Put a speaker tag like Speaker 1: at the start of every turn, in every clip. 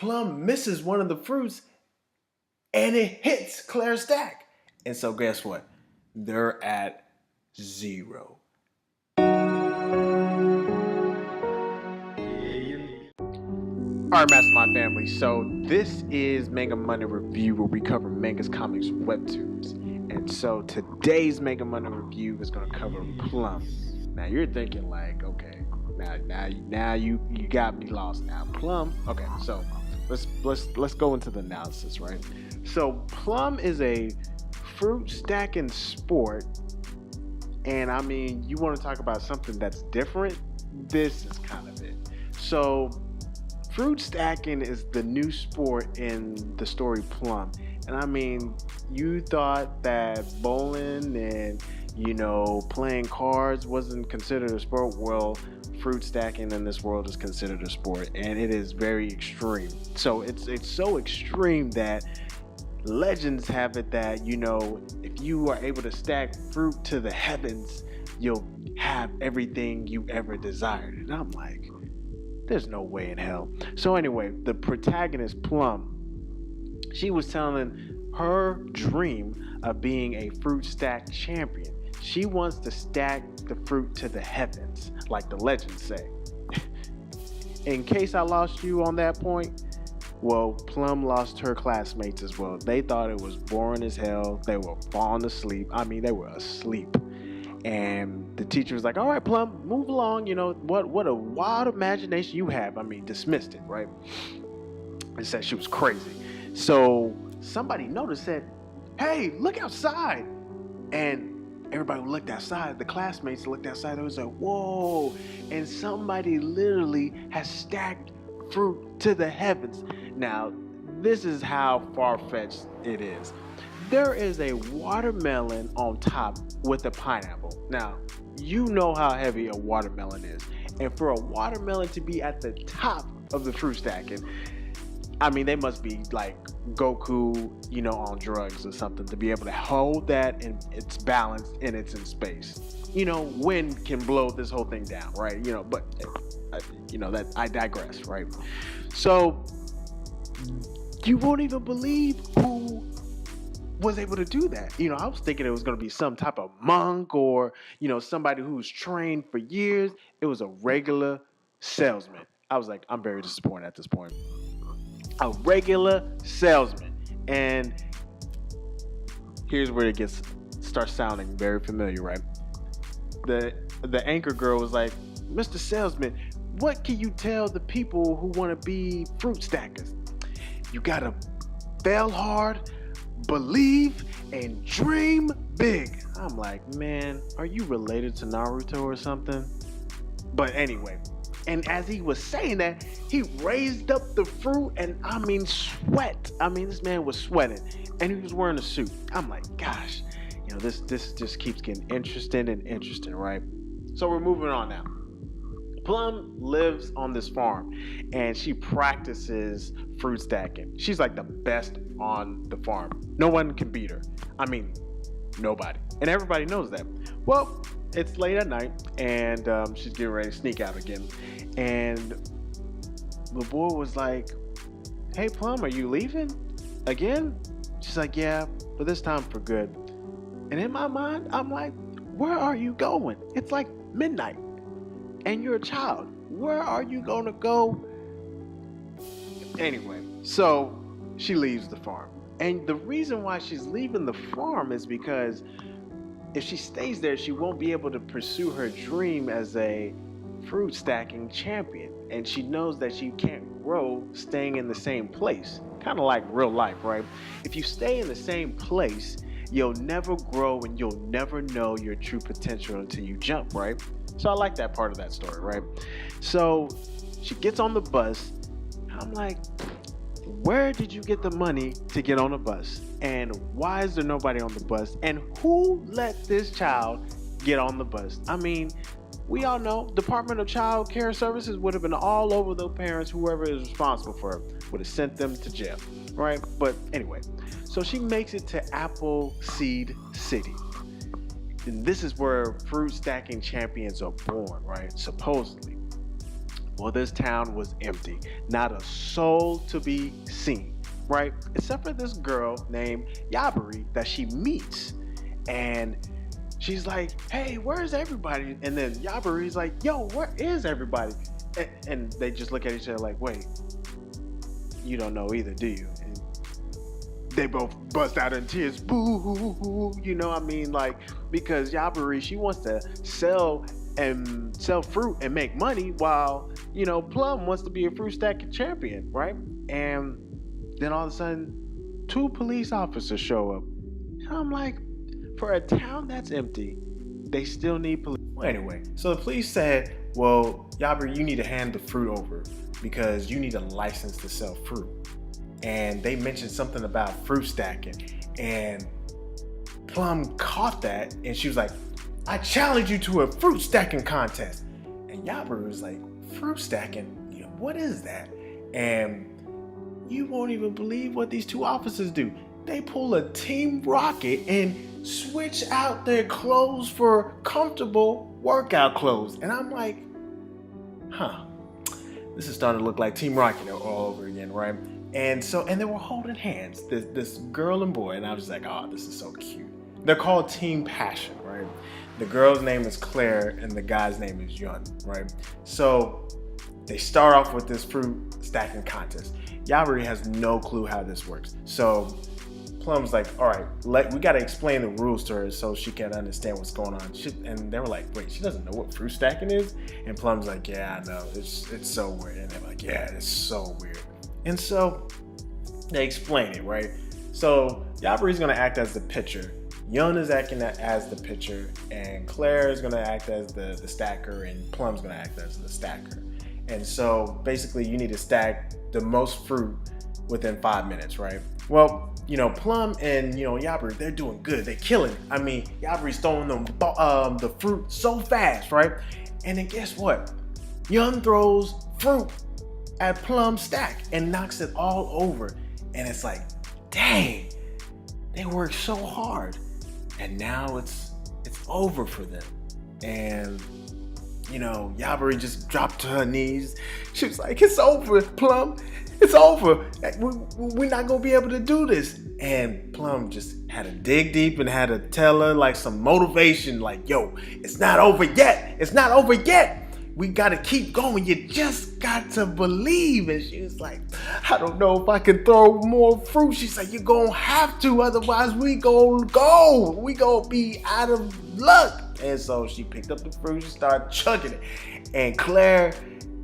Speaker 1: Plum misses one of the fruits and it hits Claire's stack. And so guess what? They're at 0. Alright, Mastermind family, so this is Manga Monday Review, where we cover mangas, comics, webtoons. And so today's Manga Monday Review is going to cover Plum. Now you're thinking like, okay, now you got me lost now. Plum, okay, so let's go into the analysis, right? So Plum is a fruit stacking sport, and I mean, you want to talk about something that's different? This is kind of it. So fruit stacking is the new sport in the story Plum. And I mean, you thought that bowling and, playing cards wasn't considered a sport. Well, fruit stacking in this world is considered a sport, and it is very extreme. So it's so extreme that legends have it that, if you are able to stack fruit to the heavens, you'll have everything you ever desired. And I'm like, there's no way in hell. So anyway, the protagonist, Plum, she was telling her dream of being a fruit stack champion. She wants to stack the fruit to the heavens, like the legends say. In case I lost you on that point, well, Plum lost her classmates as well. They thought it was boring as hell. They were falling asleep. I mean, they were asleep. And the teacher was like, all right, Plum, move along. What a wild imagination you have. I mean, dismissed it, right? And said she was crazy. So somebody noticed, said, hey, look outside. And everybody looked outside. The classmates looked outside. It was like, whoa. And somebody literally has stacked fruit to the heavens. Now, this is how far-fetched it is. There is a watermelon on top with a pineapple. Now, you know how heavy a watermelon is. And for a watermelon to be at the top of the fruit stacking, I mean, they must be like Goku, on drugs or something to be able to hold that and it's balanced and it's in space. Wind can blow this whole thing down, right? But that I digress, right? So you won't even believe who was able to do that. I was thinking it was going to be some type of monk or, somebody who's trained for years. It was a regular salesman. I was like, I'm very disappointed at this point. A regular salesman. And here's where it starts sounding very familiar, right? The anchor girl was like, Mr. Salesman, what can you tell the people who want to be fruit stackers? You gotta fail hard, believe, and dream big. I'm like, man, are you related to Naruto or something? But anyway, and as he was saying that, he raised up the fruit and I mean sweat. I mean, this man was sweating and he was wearing a suit. I'm like, gosh, this just keeps getting interesting, right? So we're moving on now. Plum lives on this farm and she practices fruit stacking. She's like the best on the farm. No one can beat her. I mean, nobody. And everybody knows that. Well, it's late at night and she's getting ready to sneak out again. And the boy was like, hey, Plum, are you leaving again? She's like, yeah, but this time for good. And in my mind, I'm like, where are you going? It's like midnight. And you're a child. Where are you going to go? Anyway, so she leaves the farm. And the reason why she's leaving the farm is because if she stays there, she won't be able to pursue her dream as a fruit stacking champion. And she knows that she can't grow staying in the same place. Kind of like real life, right? If you stay in the same place, you'll never grow and you'll never know your true potential until you jump, right? So I like that part of that story, right? So she gets on the bus. I'm like, where did you get the money to get on the bus? And why is there nobody on the bus? And who let this child get on the bus? I mean, we all know Department of Child Care Services would have been all over the parents, whoever is responsible for it, would have sent them to jail, right? But anyway, so she makes it to AfroSeeds City. And this is where fruit stacking champions are born, right? Supposedly. Well, this town was empty, not a soul to be seen, right? Except for this girl named Yabari that she meets. And she's like, hey, where's everybody? And then Yabari's like, yo, where is everybody? And they just look at each other like, wait, you don't know either, do you? And they both bust out in tears. Boo, you know what I mean? Like, because Yabari, she wants to sell fruit and make money, while Plum wants to be a fruit stacking champion, right? And then all of a sudden, two police officers show up, and I'm like, for a town that's empty, they still need police. Well, anyway, so the police said, well, Yabari, you need to hand the fruit over because you need a license to sell fruit. And they mentioned something about fruit stacking, and Plum caught that, and she was like, I challenge you to a fruit stacking contest. And Yabari was like, fruit stacking? What is that? And you won't even believe what these two officers do. They pull a Team Rocket and switch out their clothes for comfortable workout clothes. And I'm like, this is starting to look like Team Rocket all over again, right? And they were holding hands, this girl and boy, and I was like, oh, this is so cute. They're called Team Passion, right? The girl's name is Claire and the guy's name is Yun, right? So they start off with this fruit stacking contest. Yabari has no clue how this works. So Plum's like, all right, we got to explain the rules to her so she can understand what's going on. And they were like, wait, she doesn't know what fruit stacking is? And Plum's like, yeah, I know, it's so weird. And they're like, yeah, it's so weird. And so they explain it, right? So Yabari's gonna act as the pitcher, Yun is acting as the pitcher, and Claire is gonna act as the stacker, and Plum's gonna act as the stacker. And so basically you need to stack the most fruit within 5 minutes, right? Well, Plum and Yabari, they're doing good. They're killing it. I mean, Yabari's throwing them the fruit so fast, right? And then guess what? Yun throws fruit at Plum's stack and knocks it all over. And it's like, dang, they worked so hard. And now it's over for them. And Yabari just dropped to her knees. She was like, it's over, Plum. It's over. We're not gonna be able to do this. And Plum just had to dig deep and had to tell her like some motivation, like, yo, it's not over yet. It's not over yet. We gotta keep going. You just got to believe. And she was like, I don't know if I can throw more fruit. She's like, you're gonna have to, otherwise we gonna go. We gonna be out of luck. And so she picked up the fruit, she started chugging it. And Claire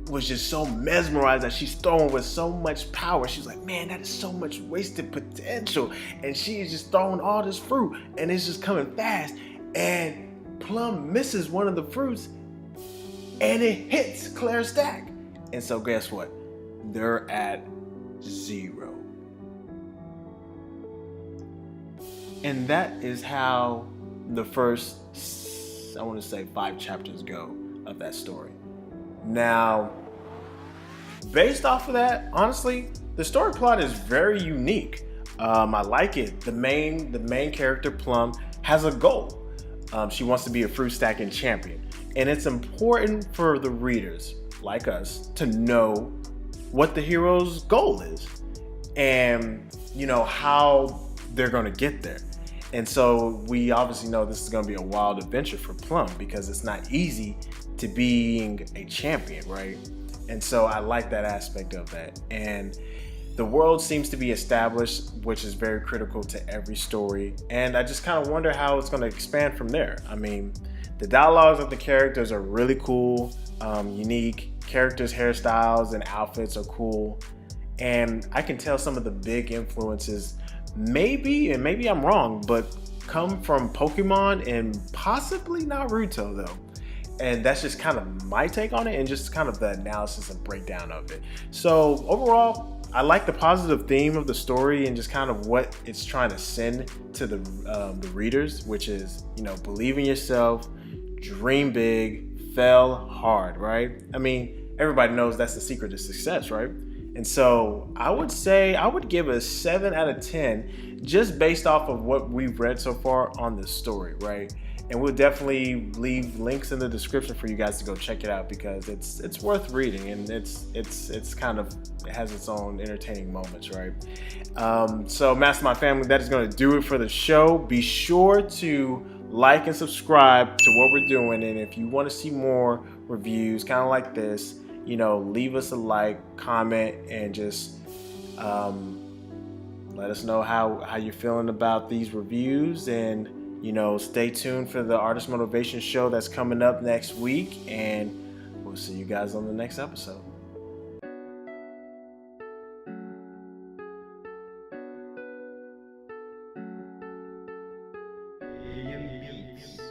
Speaker 1: was just so mesmerized that she's throwing with so much power. She's like, man, that is so much wasted potential. And she is just throwing all this fruit and it's just coming fast. And Plum misses one of the fruits and it hits Claire's stack. And so guess what? They're at 0. And that is how the first, I want to say 5 chapters go of that story. Now, based off of that, honestly, the story plot is very unique. I like it. The main character, Plum, has a goal. She wants to be a fruit stacking champion. And it's important for the readers, like us, to know what the hero's goal is and, how they're going to get there. And so we obviously know this is going to be a wild adventure for Plum because it's not easy to being a champion, right? And so I like that aspect of that. And the world seems to be established, which is very critical to every story. And I just kind of wonder how it's going to expand from there. I mean, the dialogues of the characters are really cool, unique. Characters' hairstyles and outfits are cool. And I can tell some of the big influences, maybe I'm wrong, but come from Pokemon and possibly Naruto though. And that's just kind of my take on it and just kind of the analysis and breakdown of it. So overall, I like the positive theme of the story and just kind of what it's trying to send to the readers, which is, believe in yourself, dream big, fail hard, right? I mean, everybody knows that's the secret to success, right? And so I would say I would give a 7 out of 10 just based off of what we've read so far on this story, right? And we'll definitely leave links in the description for you guys to go check it out, because it's worth reading, and it's kind of, it has its own entertaining moments, right? So Mastermind family, that is going to do it for the show. Be sure to like and subscribe to what we're doing, and if you want to see more reviews kind of like this, you know, leave us a like, comment, and just let us know how you're feeling about these reviews. And you know, stay tuned for the Artist Motivation Show that's coming up next week, and we'll see you guys on the next episode.
Speaker 2: Beats.